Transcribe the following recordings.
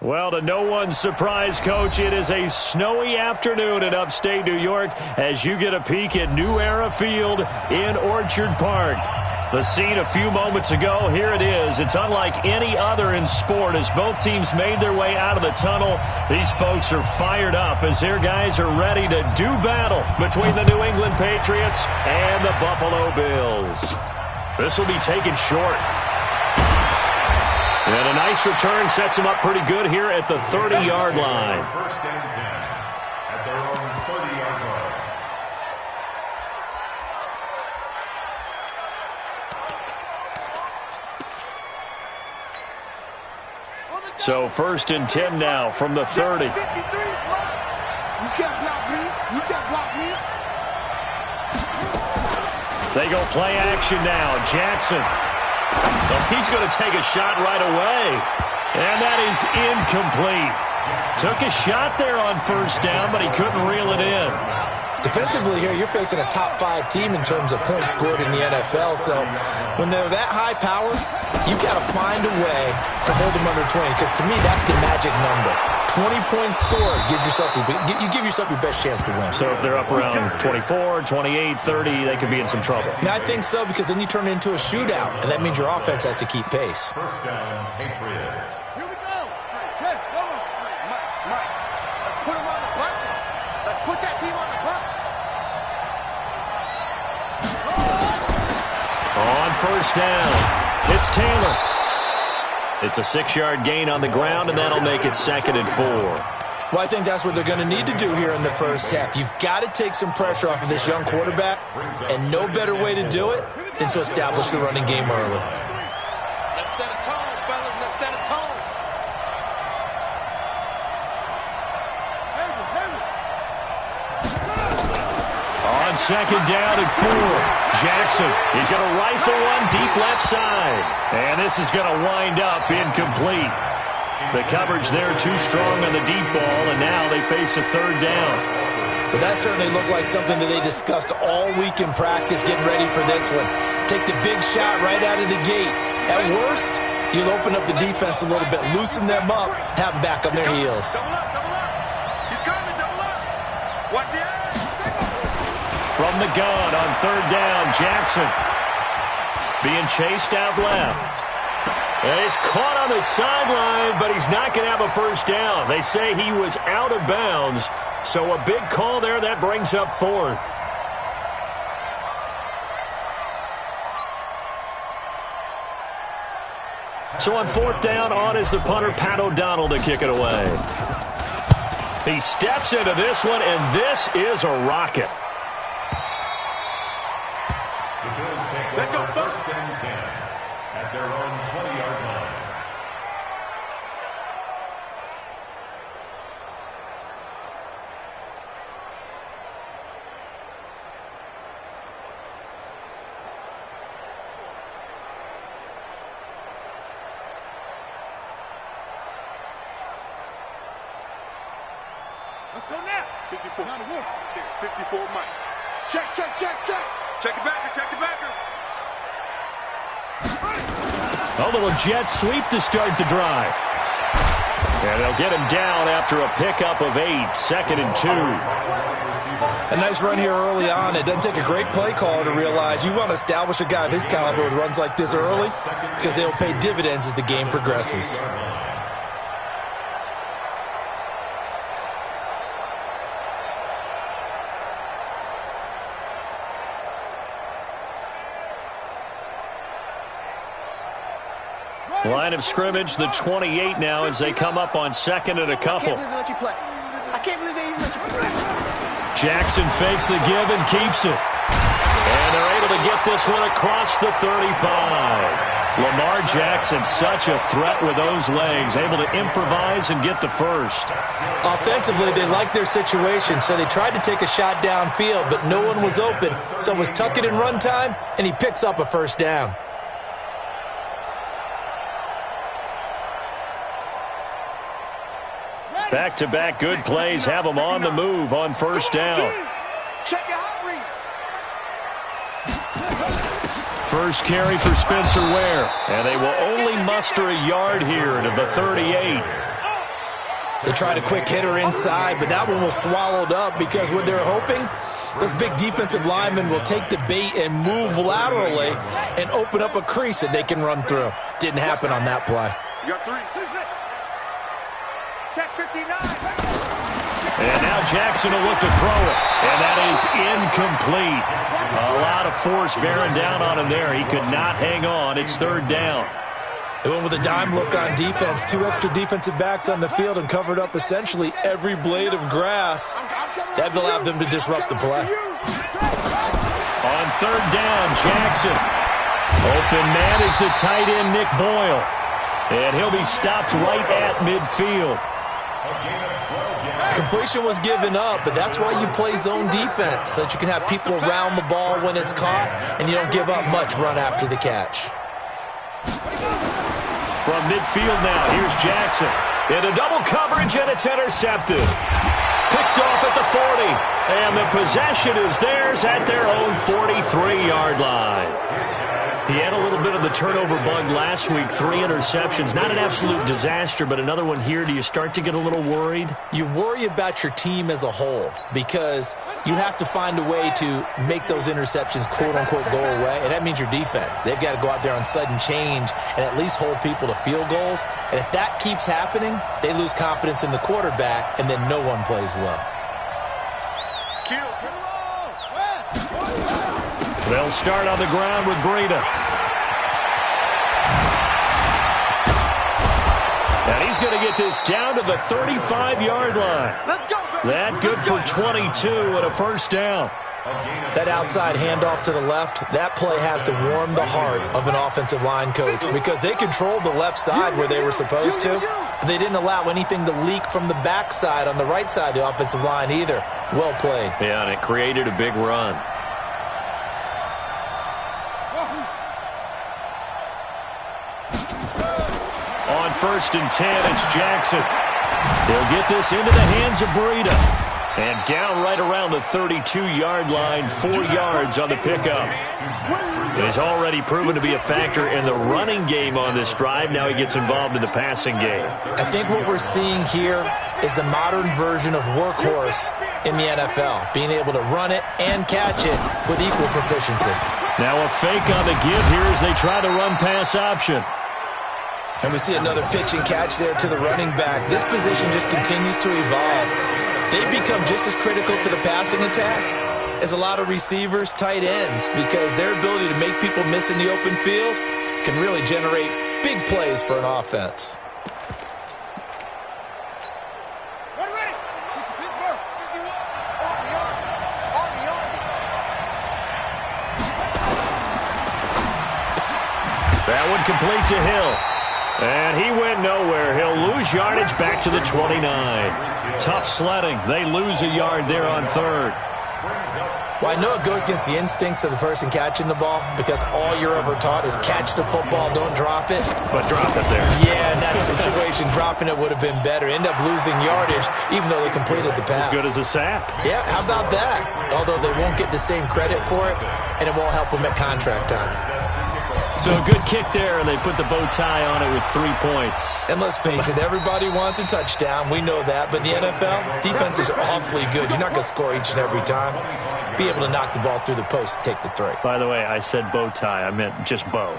Well, to no one's surprise, Coach, it is a snowy afternoon in upstate New York as you get a peek at New Era Field in Orchard Park. The scene a few moments ago, here it is. It's unlike any other in sport as both teams made their way out of the tunnel. These folks are fired up as their guys are ready to do battle between the New England Patriots and the Buffalo Bills. This will be taken short. And a nice return sets them up pretty good here at the 30-yard line. First and 10 at their own 30-yard line. So first and 10 now from the 30. You can't block me. You can't block me. They go play action now. Jackson. Well, he's going to take a shot right away. And that is incomplete. Took a shot there on first down, but he couldn't reel it in. Defensively here, you're facing a top-5 team in terms of points scored in the NFL. So when they're that high power, you've got to find a way to hold them under 20. Because to me, that's the magic number. 20 points scored gives yourself you give yourself your best chance to win. So if they're up around 24, 28, 30, they could be in some trouble. Yeah, I think so, because then you turn it into a shootout, and that means your offense has to keep pace. First down, Patriots. Here we go. Hey, hold on. Mike. Let's put him on the buses. Let's put that team on the bus. On first down, it's Taylor. It's a 6-yard gain on the ground, and that'll make it 2nd and 4. Well, I think that's what they're going to need to do here in the first half. You've got to take some pressure off of this young quarterback, and no better way to do it than to establish the running game early. Let's set a tone, fellas. Let's set a tone. On 2nd down and 4. Jackson, he's going to rifle one deep left side. And this is going to wind up incomplete. The coverage there too strong on the deep ball, and now they face a 3rd down. But that certainly looked like something that they discussed all week in practice, getting ready for this one. Take the big shot right out of the gate. At worst, you'll open up the defense a little bit, loosen them up, have them back on their heels. Double up. He's coming, double up. Watch the edge. From the gun on 3rd down, Jackson being chased out left. And he's caught on the sideline, but he's not going to have a first down. They say he was out of bounds, so a big call there that brings up 4th. So on 4th down, on is the punter, Pat O'Donnell, to kick it away. He steps into this one, and this is a rocket. Let's go first and 10 at their own 20-yard line. Let's go now. 54. Now the wolf. 54 Mike. Check. Check it backer. A little jet sweep to start the drive. And they'll get him down after a pickup of 8, 2nd and 2. A nice run here early on. It doesn't take a great play caller to realize you want to establish a guy of his caliber with runs like this early because they'll pay dividends as the game progresses. Line of scrimmage, the 28 now as they come up on 2nd and a couple. I can't believe they even let you play. Jackson fakes the give and keeps it. And they're able to get this one across the 35. Lamar Jackson, such a threat with those legs, able to improvise and get the first. Offensively, they liked their situation, so they tried to take a shot downfield, but no one was open. So it was tuck it in run time, and he picks up a first down. Back-to-back good plays have them on the move on first down. Check your hot read. First carry for Spencer Ware, and they will only muster a yard here to the 38. They tried a quick hitter inside, but that one was swallowed up because what they're hoping, those big defensive linemen will take the bait and move laterally and open up a crease that they can run through. Didn't happen on that play. You got 3. Check 59. And now Jackson will look to throw it. And that is incomplete. A lot of force bearing down on him there. He could not hang on. It's 3rd down. They went with a dime look on defense. 2 extra defensive backs on the field and covered up essentially every blade of grass. That allowed them to disrupt the play. On 3rd down, Jackson. Open man is the tight end, Nick Boyle. And he'll be stopped right at midfield. Completion was given up, but that's why you play zone defense, so that you can have people around the ball when it's caught, and you don't give up much run after the catch. From midfield now, here's Jackson. Into double coverage, and it's intercepted. Picked off at the 40. And the possession is theirs at their own 43-yard line. He had a little bit of the turnover bug last week. 3 interceptions. Not an absolute disaster, but another one here. Do you start to get a little worried? You worry about your team as a whole because you have to find a way to make those interceptions, quote-unquote, go away, and that means your defense. They've got to go out there on sudden change and at least hold people to field goals. And if that keeps happening, they lose confidence in the quarterback, and then no one plays well. They'll start on the ground with Breida. And he's going to get this down to the 35-yard line. Let's go, baby. That good for 22 and a 1st down. That outside handoff to the left, that play has to warm the heart of an offensive line coach because they controlled the left side where they were supposed to, but they didn't allow anything to leak from the backside on the right side of the offensive line either. Well played. Yeah, and it created a big run. On 1st and 10, it's Jackson. He'll get this into the hands of Breida. And down right around the 32-yard line, 4 yards on the pickup. He's already proven to be a factor in the running game on this drive. Now he gets involved in the passing game. I think what we're seeing here is the modern version of workhorse in the NFL, being able to run it and catch it with equal proficiency. Now a fake on the give here as they try to run pass option. And we see another pitch and catch there to the running back. This position just continues to evolve. They become just as critical to the passing attack as a lot of receivers, tight ends, because their ability to make people miss in the open field can really generate big plays for an offense. That one complete to Hill. And he went nowhere. He'll lose yardage back to the 29. Tough sledding. They lose a yard there on 3rd. Well, I know it goes against the instincts of the person catching the ball because all you're ever taught is catch the football, don't drop it. But drop it there. Yeah, in that situation, dropping it would have been better. End up losing yardage even though they completed the pass. As good as a sack. Yeah, how about that? Although they won't get the same credit for it, and it won't help them at contract time. So a good kick there, and they put the bow tie on it with 3 points. And let's face it, everybody wants a touchdown. We know that. But in the NFL, defenses are awfully good. You're not going to score each and every time. Be able to knock the ball through the post and take the 3. By the way, I said bow tie. I meant just bow.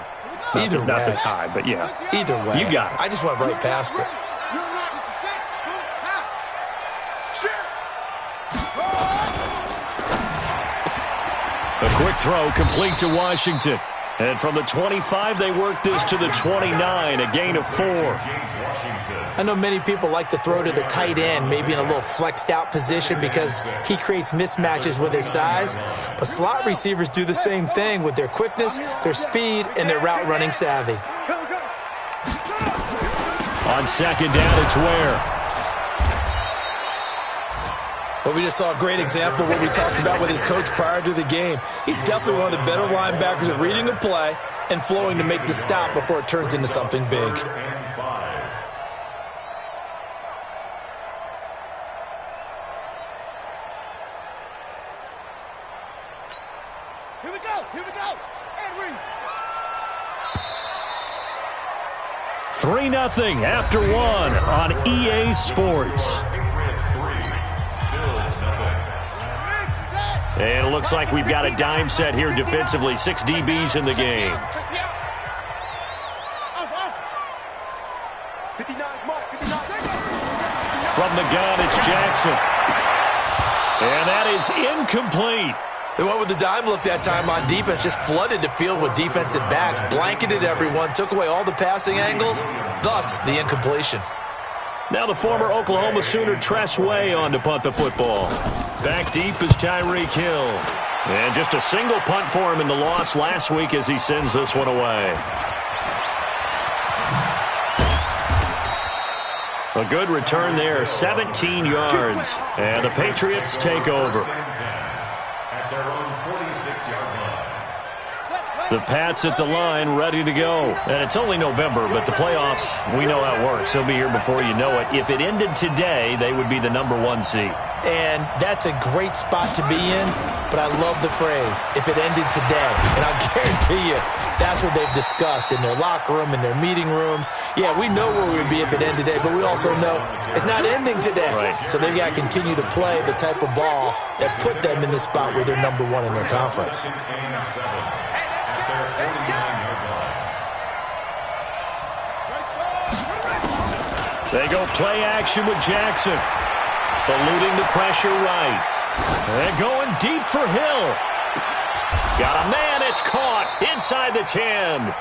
Not the tie, but yeah. Either way. You got it. I just went right past it. A quick throw complete to Washington. And from the 25, they work this to the 29, a gain of 4. I know many people like to throw to the tight end, maybe in a little flexed out position because he creates mismatches with his size. But slot receivers do the same thing with their quickness, their speed, and their route running savvy. On 2nd down, it's Ware. But we just saw a great example of what we talked about with his coach prior to the game. He's definitely one of the better linebackers at reading a play and flowing to make the stop before it turns into something big. Here we go. And we. 3-0 after 1 on EA Sports. And it looks like we've got a dime set here defensively. 6 DBs in the game. From the gun, it's Jackson. And that is incomplete. They went with the dime look that time on defense, just flooded the field with defensive backs, blanketed everyone, took away all the passing angles, thus the incompletion. Now the former Oklahoma Sooner Tress Way on to punt the football. Back deep is Tyreek Hill. And just a single punt for him in the loss last week as he sends this one away. A good return there, 17 yards. And the Patriots take over. The Pats at the line, ready to go. And it's only November, but the playoffs, we know how it works. They'll be here before you know it. If it ended today, they would be the #1 seed. And that's a great spot to be in, but I love the phrase, if it ended today. And I'll guarantee you, that's what they've discussed in their locker room, in their meeting rooms. Yeah, we know where we would be if it ended today, but we also know it's not ending today. Right. So they've got to continue to play the type of ball that put them in the spot where they're #1 in their conference. They go play action with Jackson. Eluding the pressure right. And going deep for Hill. Got a man, it's caught inside the 10.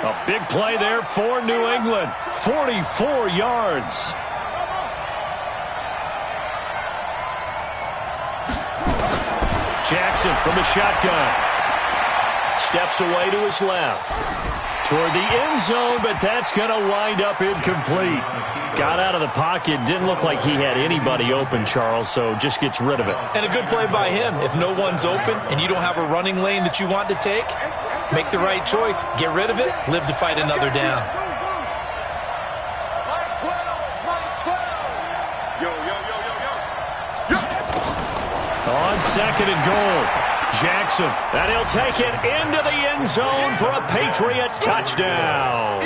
A big play there for New England. 44 yards. Jackson from the shotgun. Steps away to his left. Toward the end zone, but that's going to wind up incomplete. Got out of the pocket. Didn't look like he had anybody open, Charles, so just gets rid of it. And a good play by him. If no one's open and you don't have a running lane that you want to take, make the right choice. Get rid of it. Live to fight another down. On 2nd and goal. Jackson, and he'll take it into the end zone for a Patriot touchdown.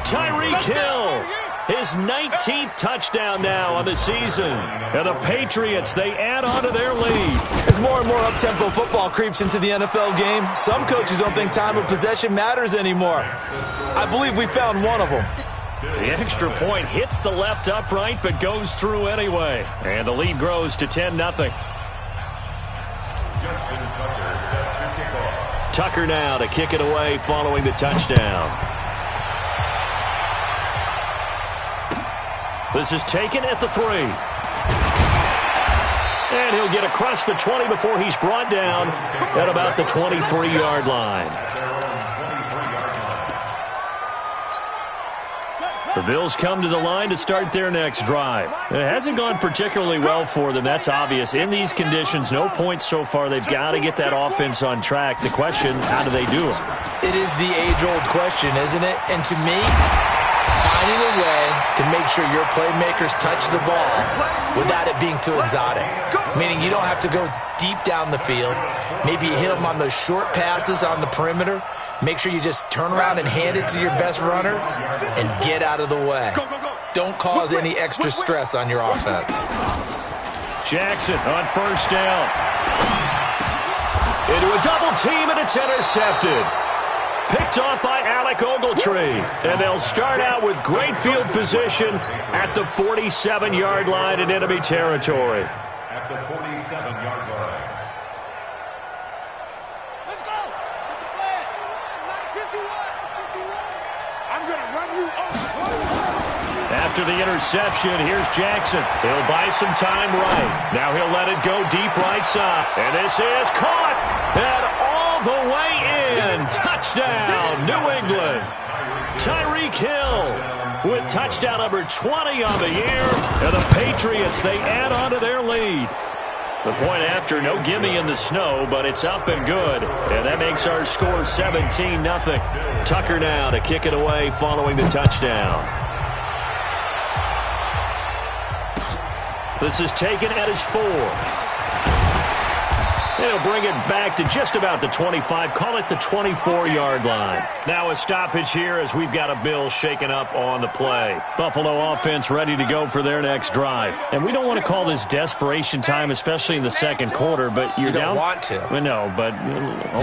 Tyreek Hill, his 19th touchdown now on the season. And the Patriots, they add on to their lead. As more and more up-tempo football creeps into the NFL game, some coaches don't think time of possession matters anymore. I believe we found one of them. The extra point hits the left upright, but goes through anyway. And the lead grows to 10-0. Tucker now to kick it away following the touchdown. This is taken at the 3. And he'll get across the 20 before he's brought down at about the 23-yard line. The Bills come to the line to start their next drive. It hasn't gone particularly well for them. That's obvious. In these conditions, no points so far. They've got to get that offense on track. The question, how do they do it? It is the age-old question, isn't it? And to me, finding a way to make sure your playmakers touch the ball without it being too exotic. Meaning you don't have to go deep down the field. Maybe you hit them on those short passes on the perimeter. Make sure you just turn around and hand it to your best runner and get out of the way. Don't cause any extra stress on your offense. Jackson on 1st down. Into a double team, and it's intercepted. Picked off by Alec Ogletree. And they'll start out with great field position at the 47-yard line in enemy territory. At the 47-yard line. After the interception, here's Jackson. He'll buy some time right. Now he'll let it go deep right side. And this is caught. And all the way in. Touchdown, New England. Tyreek Hill with touchdown number 20 on the year. And the Patriots, they add on to their lead. The point after, no gimme in the snow, but it's up and good. And that makes our score 17-0. Tucker now to kick it away following the touchdown. This is taken at his 4. He'll bring it back to just about the 25. Call it the 24-yard line. Now a stoppage here as we've got a Bill shaken up on the play. Buffalo offense ready to go for their next drive. And we don't want to call this desperation time, especially in the second quarter, but you're down. You don't want to. Well, no, but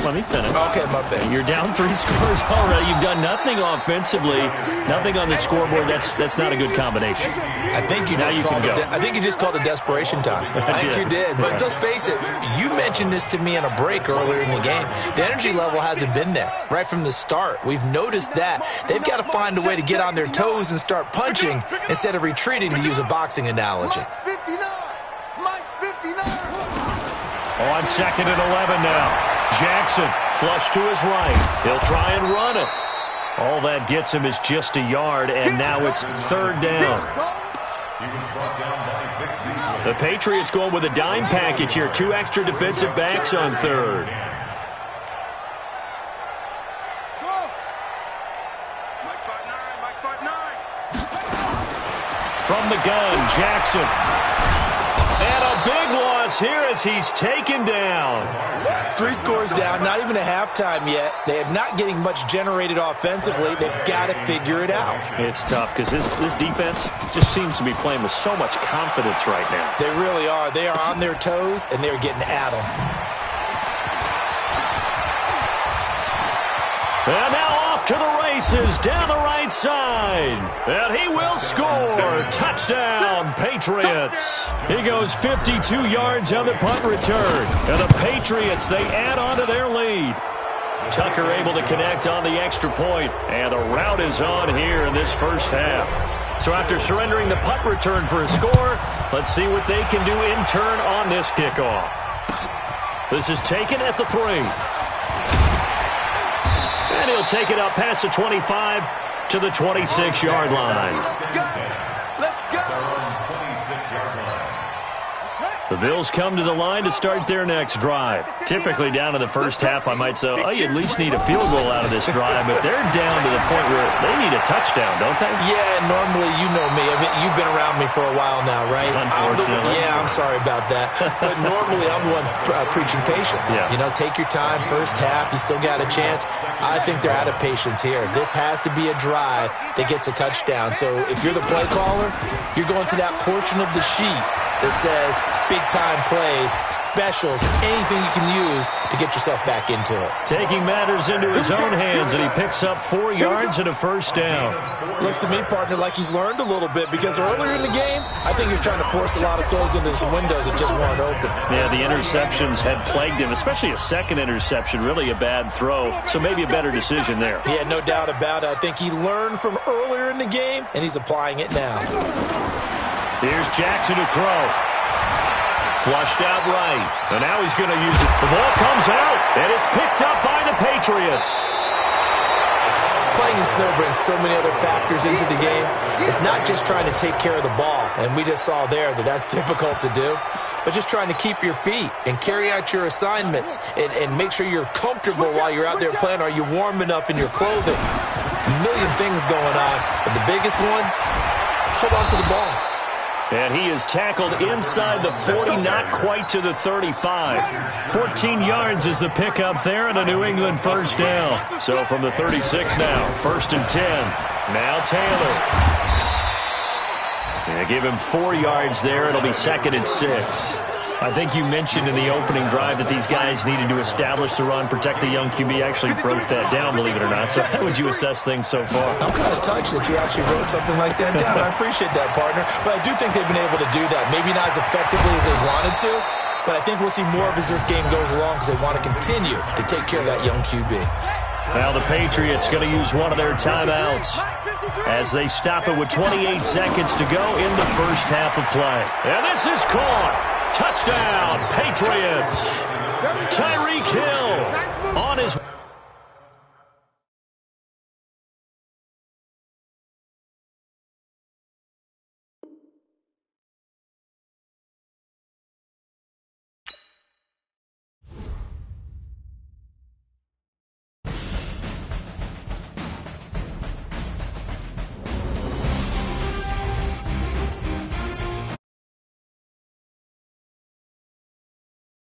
let me finish. Okay, my bad. You're down 3 scores already. You've done nothing offensively, nothing on the scoreboard. That's not a good combination. I think you just called it desperation time. I think you did. But let's face it, you mentioned this to me in a break earlier in the game. The energy level hasn't been there right from the start. We've noticed that. They've got to find a way to get on their toes and start punching instead of retreating, to use a boxing analogy. Mike's 59. On 2nd and 11 now. Jackson flush to his right. He'll try and run it. All that gets him is just a yard, and now it's 3rd down. The Patriots going with a dime package here. 2 extra defensive backs on 3rd. From the gun, Jackson. And a big loss here as he's taken down. 3 scores down, not even a halftime yet. They are not getting much generated offensively. They've got to figure it out. It's tough because this defense just seems to be playing with so much confidence right now. They really are. They are on their toes, and they're getting at them. And now off to the races down the right side. And he will score. Touchdown, Patriots. He goes 52 yards on the punt return. And the Patriots, they add on to their lead. Tucker able to connect on the extra point. And the route is on here in this first half. So after surrendering the punt return for a score, let's see what they can do in turn on this kickoff. This is taken at the 3. And he'll take it up past the 25 to the 26-yard line. Let's go. The Bills come to the line to start their next drive. Typically down in the first half, I might say, oh, you at least need a field goal out of this drive, but they're down to the point where they need a touchdown, don't they? Yeah, normally, you know me. I mean, you've been around me for a while now, right? Unfortunately. I'm sorry about that. But normally, I'm the one preaching patience. Yeah. You know, take your time, first half, you still got a chance. I think they're out of patience here. This has to be a drive that gets a touchdown. So if you're the play caller, you're going to that portion of the sheet that says big-time plays, specials, anything you can use to get yourself back into it. Taking matters into his own hands, and he picks up 4 yards and a first down. Looks to me, partner, like he's learned a little bit, because earlier in the game, I think he was trying to force a lot of throws into some windows that just weren't open. Yeah, the interceptions had plagued him, especially a second interception, really a bad throw, so maybe a better decision there. Yeah, no doubt about it. I think he learned from earlier in the game, and he's applying it now. Here's Jackson to throw. Flushed out right. And now he's going to use it. The ball comes out, and it's picked up by the Patriots. Playing in snow brings so many other factors into the game. It's not just trying to take care of the ball, and we just saw there that that's difficult to do, but just trying to keep your feet and carry out your assignments and make sure you're comfortable while you're out there playing. Are you warm enough in your clothing? A million things going on, but the biggest one, hold on to the ball. And he is tackled inside the 40, not quite to the 35. 14 yards is the pickup there, and a New England first down. So from the 36 now, 1st and 10. Now Taylor. They give him 4 yards there. It'll be 2nd and 6. I think you mentioned in the opening drive that these guys needed to establish the run, protect the young QB. Actually broke that down, believe it or not. So how would you assess things so far? I'm kind of touched that you actually wrote something like that down. I appreciate that, partner. But I do think they've been able to do that. Maybe not as effectively as they wanted to, but I think we'll see more of as this game goes along because they want to continue to take care of that young QB. Now the Patriots going to use one of their timeouts as they stop it with 28 seconds to go in the first half of play. And this is caught. Touchdown, Patriots.